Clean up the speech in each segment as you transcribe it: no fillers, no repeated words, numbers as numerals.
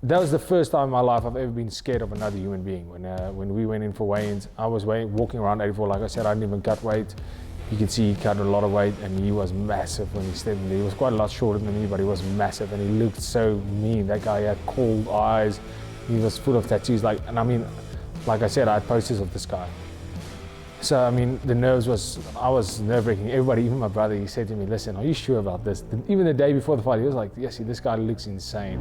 That was the first time in my life I've ever been scared of another human being. When we went in for weigh-ins, I was walking around 84. Like I said, I didn't even cut weight. You could see he cut a lot of weight, and he was massive when he stepped in there. He was quite a lot shorter than me, but he was massive, and he looked so mean. That guy had cold eyes. He was full of tattoos. Like I said, I had posters of this guy. So, I mean, I was nerve-wracking. Everybody, even my brother, he said to me, listen, are you sure about this? Even the day before the fight, he was like, yes, this guy looks insane.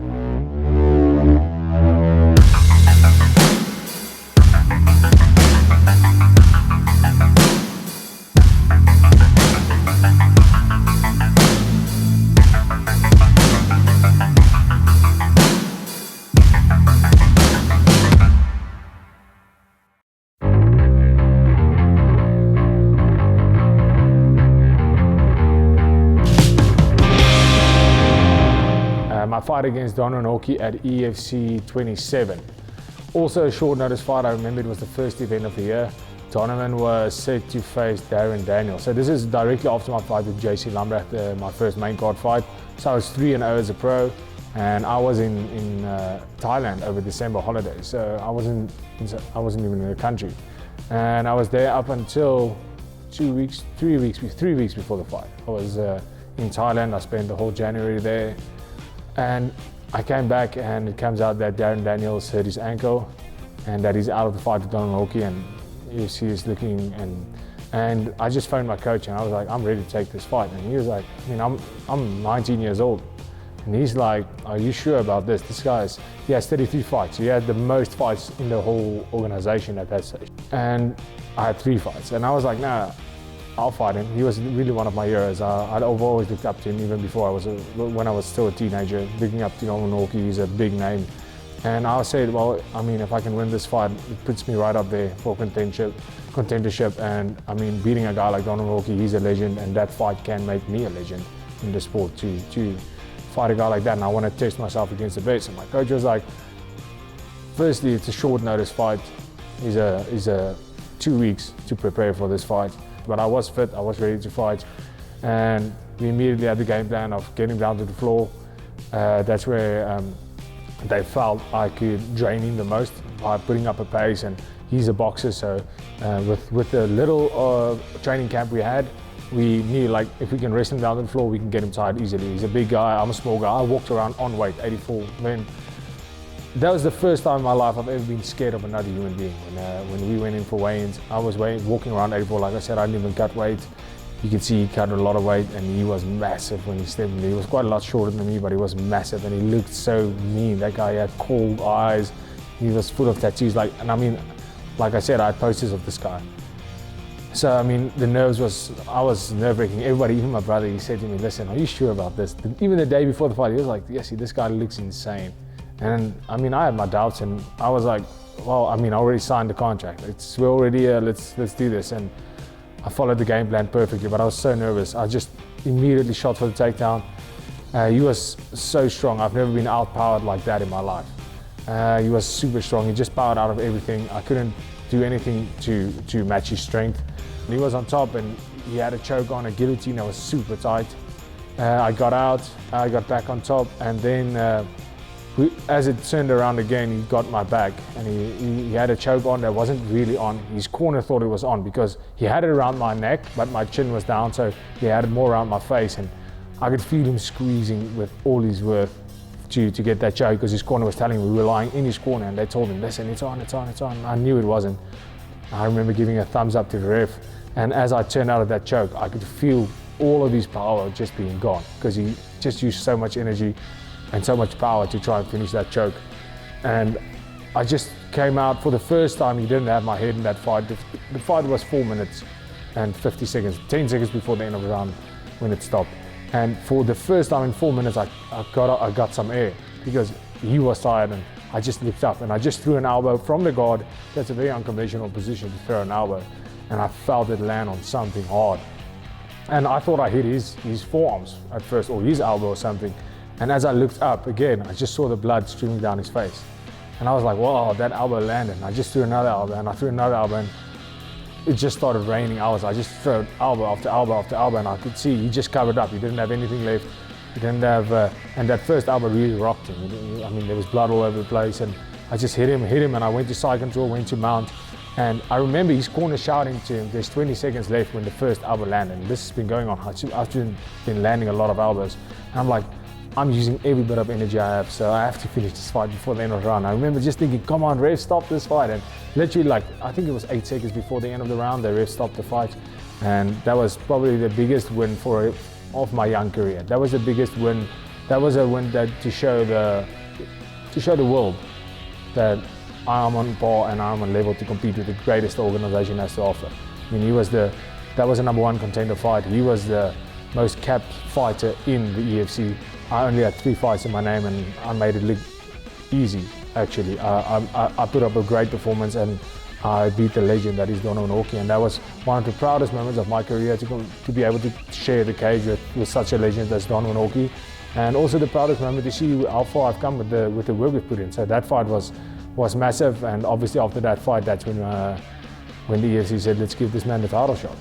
My fight against Donavin Hawkey at EFC 27. Also a short notice fight. I remember it was the first event of the year. Donavin was set to face Darren Daniels. So this is directly after my fight with JC Lambrecht, my first main card fight. So I was 3-0 as a pro, and I was in Thailand over December holidays. So I wasn't even in the country, and I was there up until 3 weeks before the fight. I was in Thailand. I spent the whole January there. And I came back, and it comes out that Darren Daniels hurt his ankle and that he's out of the fight with Donavin Hawkey, and he is looking, and I just phoned my coach, and I was like, I'm ready to take this fight. And he was like, I'm 19 years old. And he's like, are you sure about this? He has 33 fights. He had the most fights in the whole organization at that stage. And I had 3 fights. And I was like, nah, I'll fight him. He was really one of my heroes. I've always looked up to him, even before when I was still a teenager, looking up to Donavin Hawkey. He's a big name. And I said, well, I mean, if I can win this fight, it puts me right up there for contendership. And I mean, beating a guy like Donavin Hawkey, he's a legend, and that fight can make me a legend in the sport to fight a guy like that. And I want to test myself against the best. And my coach was like, firstly, it's a short notice fight. He's a 2 weeks to prepare for this fight. But I was fit, I was ready to fight, and we immediately had the game plan of getting down to the floor. That's where they felt I could drain him the most by putting up a pace, and he's a boxer, so with the little training camp we had, we knew, like, if we can rest him down to the floor, we can get him tired easily. He's a big guy, I'm a small guy. I walked around on weight, 84. That was the first time in my life I've ever been scared of another human being. When we went in for weigh-ins, I was walking around 84. Like I said, I didn't even cut weight. You could see he cut a lot of weight, and he was massive when he stepped in there. He was quite a lot shorter than me, but he was massive, and he looked so mean. That guy had cold eyes. He was full of tattoos. Like I said, I had posters of this guy. So, I mean, I was nerve-wracking. Everybody, even my brother, he said to me, listen, are you sure about this? Even the day before the fight, he was like, yes, this guy looks insane. And I mean, I had my doubts, and I was like, well, I mean, I already signed the contract. We're already here, let's do this. And I followed the game plan perfectly, but I was so nervous. I just immediately shot for the takedown. He was so strong. I've never been outpowered like that in my life. He was super strong. He just powered out of everything. I couldn't do anything to match his strength. And he was on top, and he had a choke on, a guillotine that was super tight. I got out, I got back on top, and then as it turned around again, he got my back, and he had a choke on that wasn't really on. His corner thought it was on because he had it around my neck, but my chin was down, so he had it more around my face, and I could feel him squeezing with all his worth to get that choke, because his corner was telling me we were lying in his corner, and they told him, listen, it's on. I knew it wasn't. I remember giving a thumbs up to the ref, and as I turned out of that choke, I could feel all of his power just being gone, because he just used so much energy and so much power to try and finish that choke. And I just came out for the first time. He didn't have my head in that fight. The fight was 4 minutes and 50 seconds, 10 seconds before the end of the round when it stopped. And for the first time in 4 minutes, I got some air, because he was tired, and I just looked up and I just threw an elbow from the guard. That's a very unconventional position to throw an elbow. And I felt it land on something hard. And I thought I hit his forearms at first, or his elbow or something. And as I looked up again, I just saw the blood streaming down his face. And I was like, wow, that elbow landed. And I just threw another elbow, and I threw another elbow, and it just started raining elbows. I just threw elbow after elbow after elbow, and I could see he just covered up. He didn't have anything left. He didn't have, and that first elbow really rocked him. I mean, there was blood all over the place, and I just hit him, and I went to side control, went to mount, and I remember his corner shouting to him, there's 20 seconds left when the first elbow landed. And this has been going on. I've been landing a lot of elbows, and I'm like, I'm using every bit of energy I have, so I have to finish this fight before the end of the round. I remember just thinking, come on, ref, stop this fight. And literally, like, I think it was 8 seconds before the end of the round, the ref stopped the fight. And that was probably the biggest win of my young career. That was the biggest win. That was a win to show the world that I am on par and I am on level to compete with the greatest the organization has to offer. I mean, that was a #1 contender fight. He was the most capped fighter in the EFC. I only had 3 fights in my name, and I made it look easy, actually. I put up a great performance, and I beat the legend that is Donavin Hawkey, and that was one of the proudest moments of my career, to be able to share the cage with such a legend as Donavin Hawkey, and also the proudest moment to see how far I've come with the work we've put in. So that fight was massive, and obviously after that fight, that's when the EFC said, let's give this man the title shot.